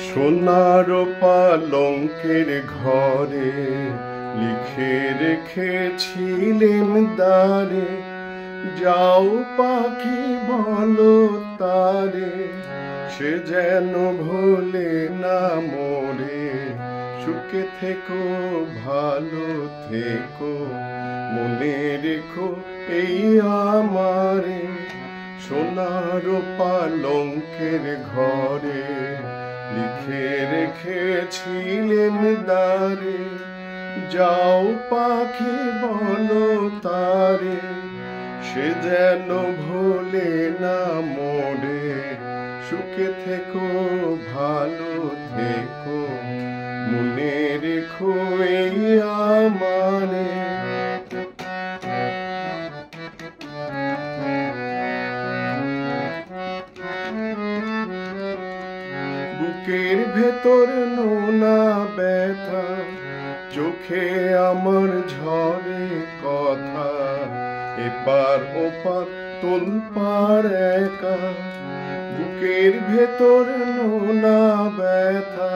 সোনার পালঙ্কের ঘরে লিখে রেখেছিলেন দ্বারে, যাও পাখি বলো তারে, সে যেন ভোলে না মোরে। সুখে থেকো ভালো থেকো, মনে রেখো এই আমারে। সোনার পালঙ্কের ঘরে লিখে রেখেছিলেন দ্বারে, যাও পাখি বলো তারে, সে যেন ভোলে না মোরে। সুখে থেকো ভালো থেকো, মনে রেখো এই আমারে। বুকের ভেতর নোনা ব্যথা, চোখে আমার ঝরে কথা, এপার ওপার তোলপাড় একা। বুকের ভেতর নোনা ব্যথা,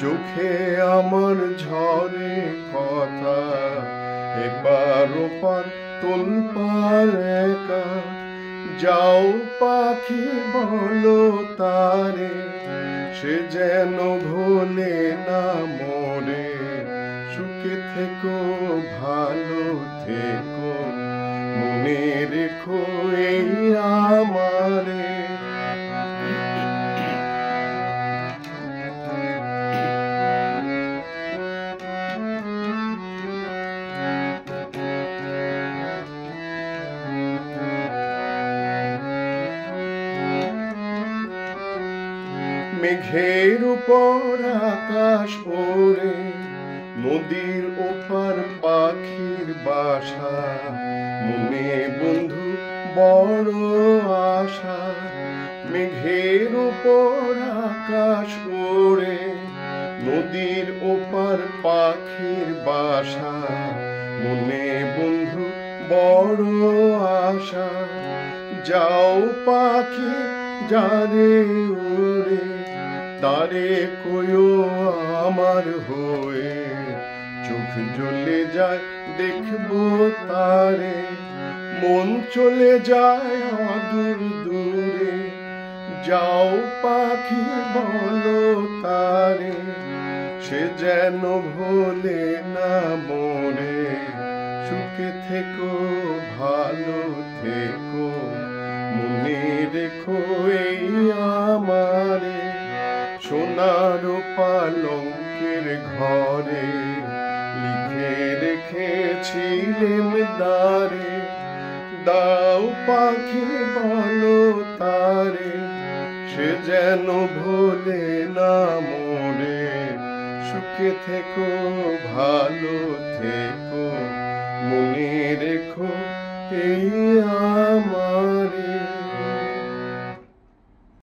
চোখে আমার ঝরে কথা, এপার ওপার তোলপাড় একা। যাও পাখি বলো তারে, সে যেন ভোলে না মোরে। সুখে থেকো ভালো থেকো, মনে রেখো এই আমারে। মেঘের উপর আকাশ ওড়ে, নদীর ওপার পাখির বাসা, মনে বন্ধু বড় আশা। মেঘের উপর আকাশ ওড়ে, নদীর ওপার পাখির বাসা, মনে বন্ধু বড় আশা। যাও পাখি যারে উড়ে, তারে কয়ো আমার হয়ে, চোখ জ্বলে যায় দেখবো তারে, মন চলে যায় অদূর দূরে। যাও পাখি বলো তারে, সে যেন ভোলে না মোরে। সুখে থেকো ভালো থেকো, মনে রেখো এই আমারে। সোনার পালঙ্কের ঘরে লিখে রেখেছিলেন দ্বারে, দাও পাখি বলো তারে, সে যেন ভোলে না মোরে। সুখে থেকো ভালো থেকো, মনে রেখো এই আমারে।